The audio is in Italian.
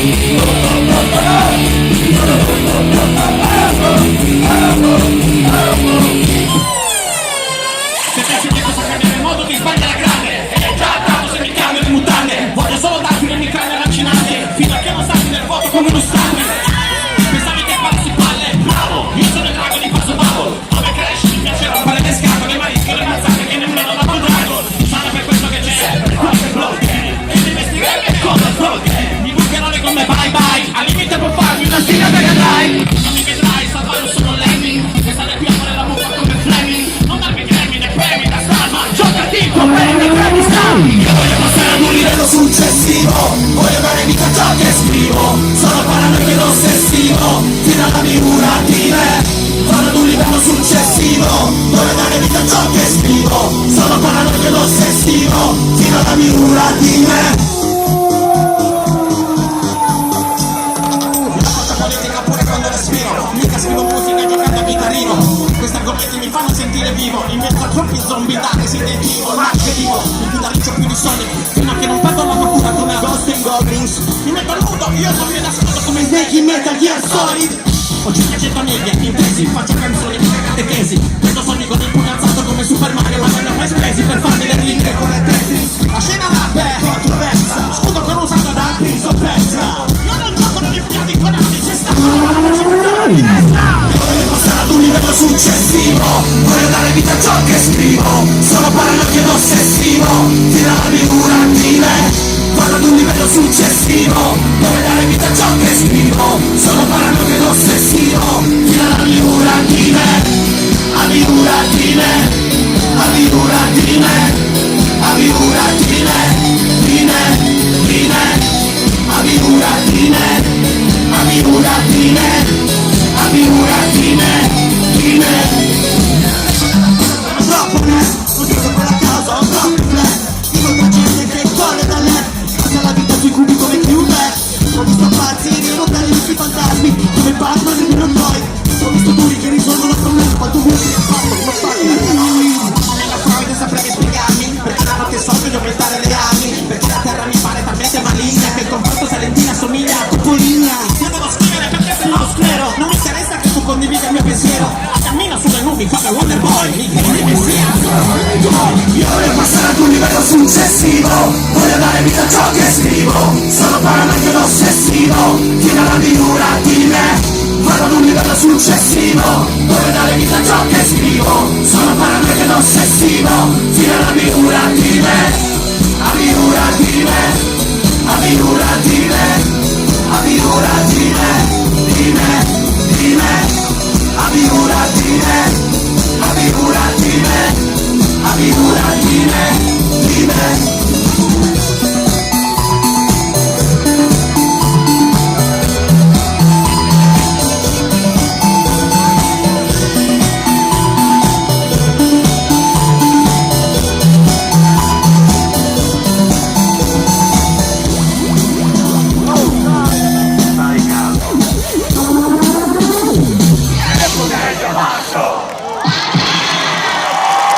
Se pensi che cosa cambia nel mondo ti sbaglia la grande. E già tanto se mi cambio di mutande. Voglio solo darti le mie canne lancinate, fino a che non salti nel vuoto come uno stagno. Pensavi che passi palle? Bravo, io sono il drago di Passo Bubble. Dove cresci mi piace rompere le scatole, ma rischio le mazzate che nemmeno la Dragon. Sarà per questo che c'è qualche blog e di investigare le cose frog. Mi bucherò le gomme bye bye, al limite può farmi una sfida Mega Drive. Non mi vedrai, salvare sono Lemming, e stare qui a fare la muffa come Fleming. Non darmi termine, premi da star, ma gioca tipo premi, premi star. Io voglio passare ad un livello successivo, voglio dare vita a ciò che scrivo. Sono paranoico ossessivo, fino alla miura di me. Vado ad un livello successivo, voglio dare vita a ciò che scrivo. Sono paranoico ossessivo, fino alla miura di me. Mica scrivo musica giocando a chitarrino. Questi argomenti mi fanno sentire vivo, in mezzo a troppi zombie da Resident Evil. Anche vivo, il chitarriccio più di Sonic, fino a che non perdo la natura come Ghost and Goblins. Mi metto nudo, io sono più nascosto come Snake in Metal Gear Solid. Ho 500 amiche, intesi, faccio canzoni, mica catechesi. Prendo soldi con il pugno alzato come Super Mario, ma non ne ho mai spesi per farmi le righe con le Tetris. La scena vabbè, controversa, scudo con usato da altri soppressa. Io non gioco negli piatti con altri, c'è stato. Voglio passare ad un livello successivo, voglio dare vita a ciò che scrivo. Sono paranoico ed ossessivo, fino alla figura di me. Vado ad un livello successivo, voglio dare vita a ciò che scrivo. Sono paranoico ed ossessivo, fino alla figura di me. A figura di me, a figura di me, a figura di me, di me, di me, a figura di me, a figura di me. Troppo me, non dico per la casa, ho troppi flash. Dico tra gente che corre da lei, passa la vita sui cubi come chiunque. Ho visto pazzi e rotare i fantasmi, come Batman e Dino Boy. Ho visto duri che risolvono problemi, quanto vuoi che ha fatto, come fare nella Freud saprei spiegarmi, perché la notte so che devo stare le armi. Perché la terra mi pare talmente maligna, che il confronto salentina somiglia a Topolina. Io devo scrivere perché se non lo sclero, non mi interessa che tu condivida il mio pensiero. Cammino sulle nubi come Wonder Boy, mica non mi sia. Io voglio passare ad un livello successivo, voglio dare vita a ciò che scrivo. Sono paranoico ed ossessivo, fino alla figura di me. Vado ad un livello successivo, voglio dare vita a ciò che scrivo. Sono paranoico ed ossessivo, fino alla figura di me. A figura di me.